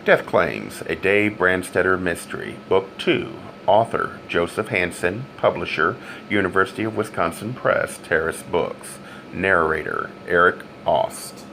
Death Claims, a Dave Brandstetter mystery. Book 2. Author, Joseph Hansen. Publisher, University of Wisconsin Press, Terrace Books. Narrator, Eric Aust.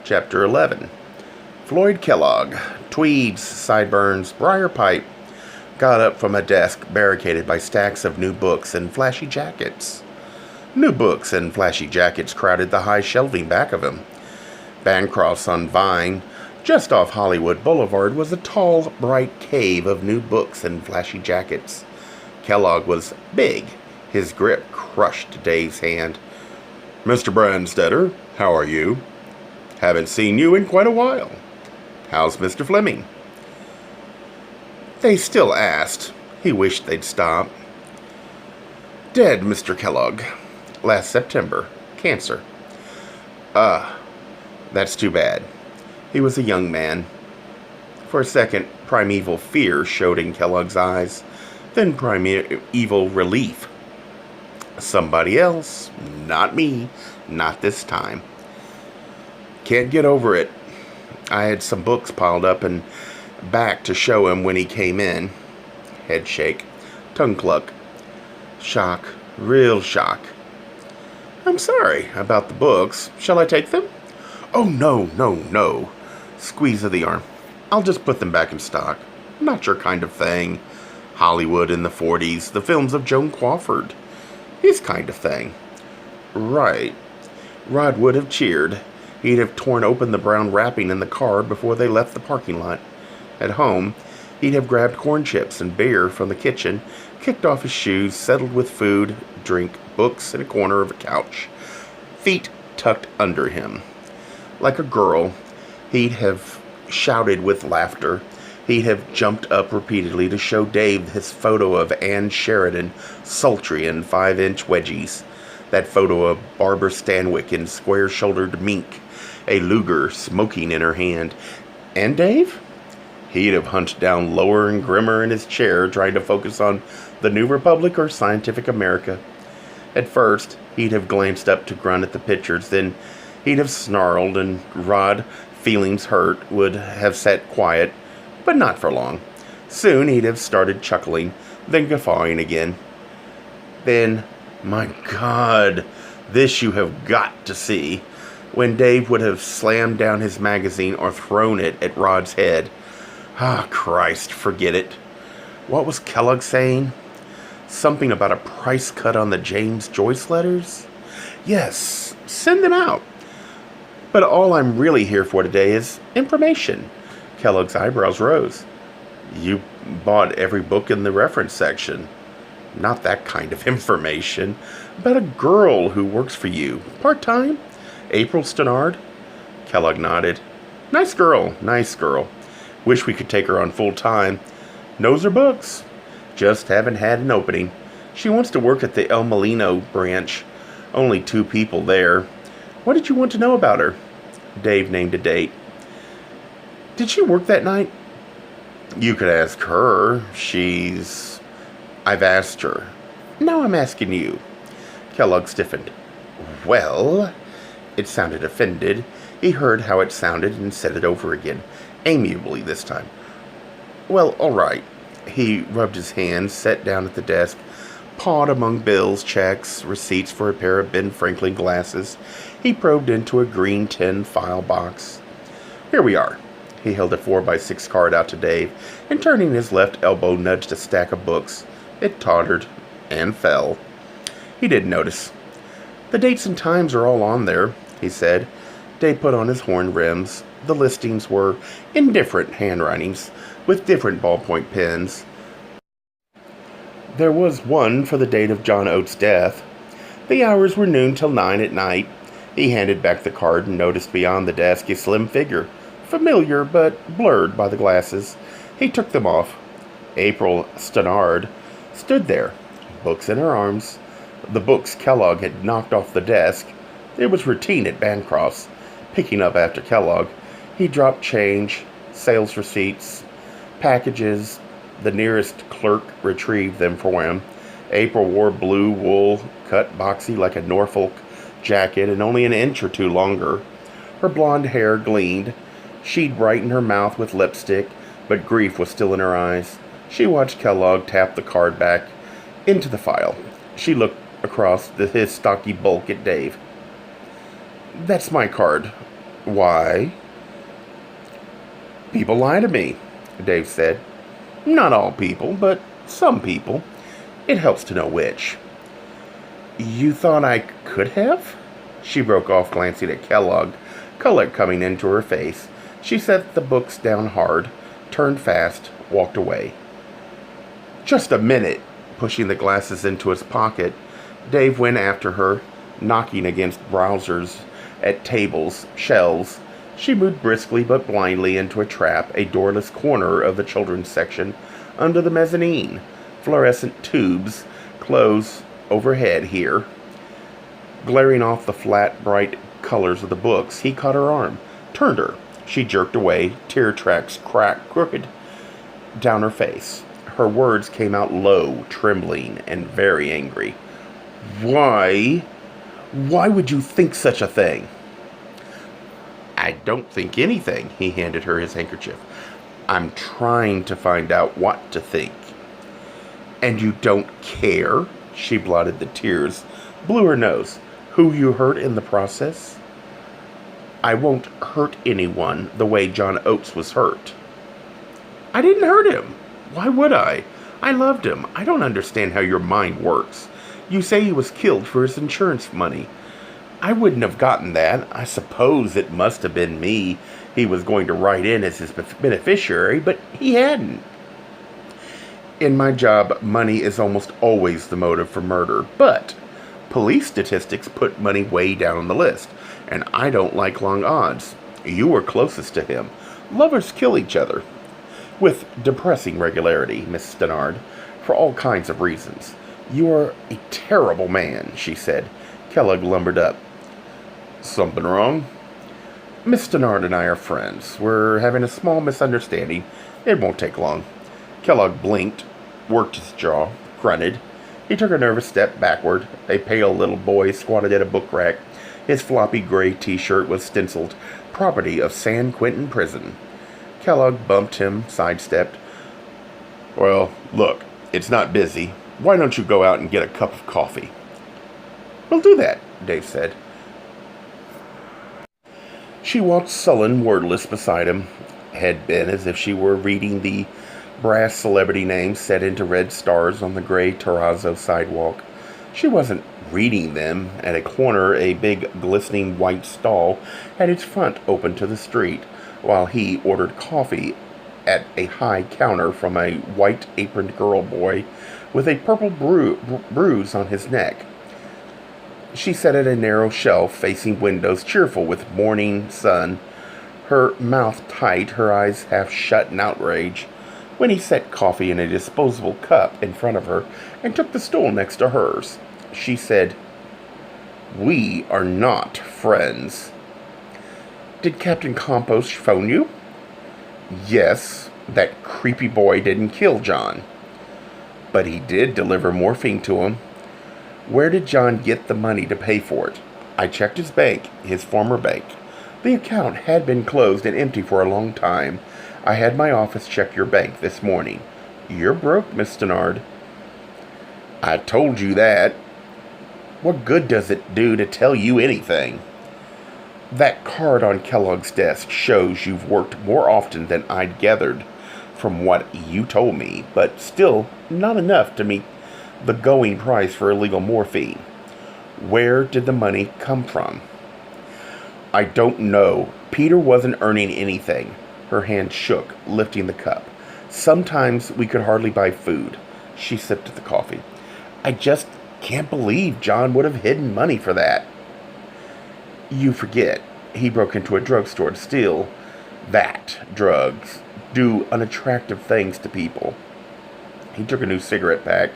Chapter 11. Floyd Kellogg, tweeds, sideburns, briar pipe, got up from a desk barricaded by stacks of new books and flashy jackets. New books and flashy jackets crowded the high shelving back of him. Bancroft's on Vine, just off Hollywood Boulevard, was a tall, bright cave of new books and flashy jackets. Kellogg was big. His grip crushed Dave's hand. "Mr. Brandstetter, how are you? Haven't seen you in quite a while. How's Mr. Fleming?" They still asked. He wished they'd stop. "Dead, Mr. Kellogg. Last September. Cancer." That's too bad." He was a young man. For a second, primeval fear showed in Kellogg's eyes, then primeval relief. "Somebody else. Not me. Not this time. Can't get over it. I had some books piled up and back to show him when he came in." Head shake. Tongue cluck. Shock. Real shock. "I'm sorry about the books. Shall I take them?" "Oh, no. Squeeze of the arm. "I'll just put them back in stock. Not your kind of thing. Hollywood in the 40s, the films of Joan Crawford. His kind of thing." "Right." Rod would have cheered. He'd have torn open the brown wrapping in the car before they left the parking lot. At home, he'd have grabbed corn chips and beer from the kitchen, kicked off his shoes, settled with food, drink, books in a corner of a couch, feet tucked under him. Like a girl, he'd have shouted with laughter. He'd have jumped up repeatedly to show Dave his photo of Ann Sheridan, sultry in 5-inch wedgies. That photo of Barbara Stanwyck in square-shouldered mink, a Luger smoking in her hand. And Dave? He'd have hunched down lower and grimmer in his chair, trying to focus on the New Republic or Scientific America. At first, he'd have glanced up to grunt at the pictures, then he'd have snarled, and Rod, feelings hurt, would have sat quiet, but not for long. Soon he'd have started chuckling, then guffawing again. Then, "My God, this you have got to see," when Dave would have slammed down his magazine or thrown it at Rod's head. Christ, forget it. What was Kellogg saying? Something about a price cut on the James Joyce letters? Yes, send them out. But all I'm really here for today is information. Kellogg's eyebrows rose. "You bought every book in the reference section." "Not that kind of information. About a girl who works for you. Part-time? April Stannard?" Kellogg nodded. Nice girl. Wish we could take her on full-time. Knows her books. Just haven't had an opening. She wants to work at the El Molino branch. Only 2 people there. What did you want to know about her?" Dave named a date. "Did she work that night?" "You could ask her. I've asked her. Now I'm asking you." Kellogg stiffened. "Well?" It sounded offended. He heard how it sounded and said it over again, amiably this time. "Well, all right." He rubbed his hands, sat down at the desk, pawed among bills, checks, receipts for a pair of Ben Franklin glasses. He probed into a green tin file box. "Here we are." He held a 4x6 card out to Dave, and turning his left elbow nudged a stack of books. It tottered and fell. He didn't notice. "The dates and times are all on there," he said. Dave put on his horn rims. The listings were in different handwritings, with different ballpoint pens. There was one for the date of John Oates' death. The hours were noon till 9 at night. He handed back the card and noticed beyond the desk a slim figure, familiar but blurred by the glasses. He took them off. April Stannard stood there, books in her arms. The books Kellogg had knocked off the desk. It was routine at Bancroft's, picking up after Kellogg. He dropped change, sales receipts, packages. The nearest clerk retrieved them for him. April wore blue wool, cut boxy like a Norfolk jacket and only an inch or 2 longer. Her blonde hair gleamed. She'd brightened her mouth with lipstick, but grief was still in her eyes. She watched Kellogg tap the card back into the file. She looked across his stocky bulk at Dave. "That's my card." "Why?" "People lie to me," Dave said. "Not all people, but some people. It helps to know which." "You thought I could have?" She broke off, glancing at Kellogg, color coming into her face. She set the books down hard, turned fast, walked away. "Just a minute." Pushing the glasses into his pocket, Dave went after her, knocking against browsers at tables, shelves. She moved briskly but blindly into a trap, a doorless corner of the children's section, under the mezzanine. Fluorescent tubes close overhead here, glaring off the flat, bright colors of the books. He caught her arm, turned her. She jerked away, tear tracks crooked down her face. Her words came out low, trembling, and very angry. Why would you think such a thing?" "I don't think anything." He handed her his handkerchief. "I'm trying to find out what to think." "And you don't care?" She blotted the tears, blew her nose. "Who you hurt in the process?" "I won't hurt anyone the way John Oates was hurt." "I didn't hurt him. Why would I? I loved him. I don't understand how your mind works. You say he was killed for his insurance money. I wouldn't have gotten that. I suppose it must have been me he was going to write in as his beneficiary, but he hadn't. In my job, money is almost always the motive for murder, but police statistics put money way down on the list, and I don't like long odds. You were closest to him. Lovers kill each other. With depressing regularity, Miss Stannard, for all kinds of reasons. You are a terrible man," she said. Kellogg lumbered up. "Something wrong?" "Miss Stannard and I are friends. We're having a small misunderstanding. It won't take long." Kellogg blinked, worked his jaw, grunted. He took a nervous step backward. A pale little boy squatted at a book rack. His floppy gray t-shirt was stenciled, "Property of San Quentin Prison." Kellogg bumped him, sidestepped. "Well, look, it's not busy. Why don't you go out and get a cup of coffee?" "We'll do that," Dave said. She walked sullen, wordless beside him, head bent as if she were reading the brass celebrity names set into red stars on the gray terrazzo sidewalk. She wasn't reading them. At a corner, a big, glistening white stall had its front open to the street, while he ordered coffee at a high counter from a white-aproned girl boy with a purple bruise on his neck. She sat at a narrow shelf facing windows, cheerful with morning sun, her mouth tight, her eyes half shut in outrage, when he set coffee in a disposable cup in front of her and took the stool next to hers. She said, "We are not friends." "Did Captain Compost phone you?" "Yes, that creepy boy didn't kill John." "But he did deliver morphine to him." "Where did John get the money to pay for it?" "I checked his bank, his former bank. The account had been closed and empty for a long time. I had my office check your bank this morning." "You're broke, Miss Stannard." "I told you that." "What good does it do to tell you anything?" "That card on Kellogg's desk shows you've worked more often than I'd gathered from what you told me, but still not enough to meet the going price for illegal morphine. Where did the money come from?" "I don't know. Peter wasn't earning anything." Her hand shook, lifting the cup. "Sometimes we could hardly buy food." She sipped at the coffee. "I just can't believe John would have hidden money for that." "You forget. He broke into a drugstore to steal that. Drugs do unattractive things to people." He took a new cigarette pack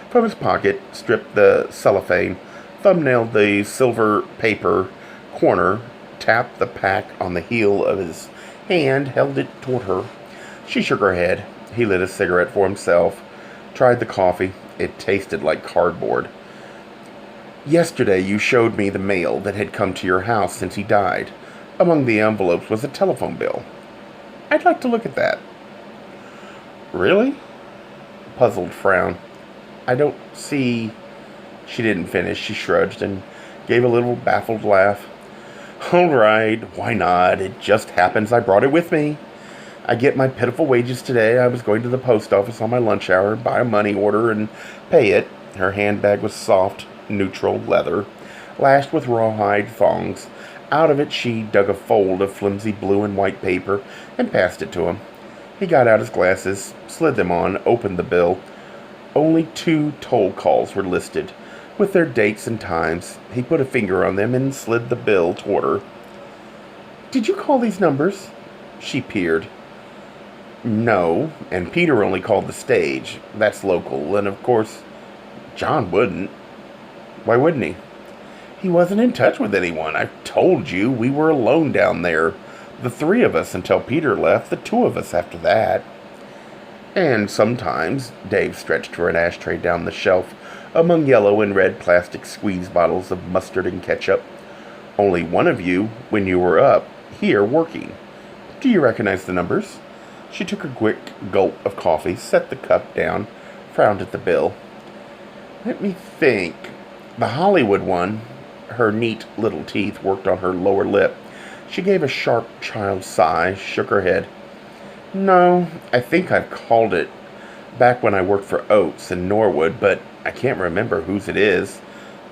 from his pocket, stripped the cellophane, thumbnailed the silver paper corner, tapped the pack on the heel of his hand, held it toward her. She shook her head. He lit a cigarette for himself, tried the coffee. It tasted like cardboard. "Yesterday you showed me the mail that had come to your house since he died. Among the envelopes was a telephone bill." I'd like to look at that. Really? Puzzled frown. I don't see... She didn't finish. She shrugged and gave a little baffled laugh. All right, why not? It just happens I brought it with me. I get my pitiful wages today. I was going to the post office on my lunch hour, buy a money order, and pay it. Her handbag was soft, neutral leather, lashed with rawhide thongs. Out of it she dug a fold of flimsy blue and white paper and passed it to him. He got out his glasses, slid them on, opened the bill. Only 2 toll calls were listed, with their dates and times. He put a finger on them and slid the bill toward her. Did you call these numbers? She peered. No, and Peter only called the stage. That's local, and of course, John wouldn't. Why wouldn't he? He wasn't in touch with anyone. I told you we were alone down there. The 3 of us until Peter left, the 2 of us after that. And sometimes, Dave stretched for an ashtray down the shelf among yellow and red plastic squeeze bottles of mustard and ketchup. Only one of you when you were up here working. Do you recognize the numbers? She took a quick gulp of coffee, set the cup down, frowned at the bill. Let me think. The Hollywood one. Her neat little teeth worked on her lower lip. She gave a sharp child sigh, shook her head. No, I think I've called it back when I worked for Oates in Norwood, but I can't remember whose it is.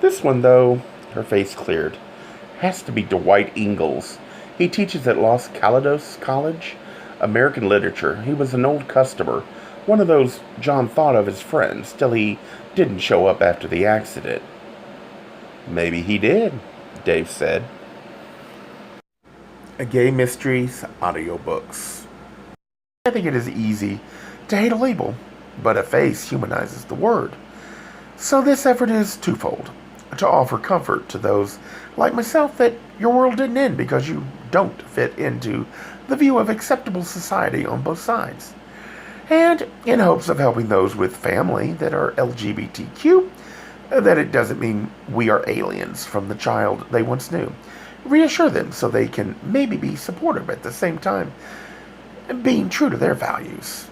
This one, though, her face cleared, has to be Dwight Ingalls. He teaches at Los Calados College, American literature. He was an old customer, one of those John thought of as friends, till he didn't show up after the accident. Maybe he did, Dave said. A Gay Mysteries Audiobooks. I think it is easy to hate a label, but a face humanizes the word. So this effort is twofold. To offer comfort to those like myself that your world didn't end because you don't fit into the view of acceptable society on both sides. And in hopes of helping those with family that are LGBTQ, that it doesn't mean we are aliens from the child they once knew. Reassure them so they can maybe be supportive at the same time, being true to their values.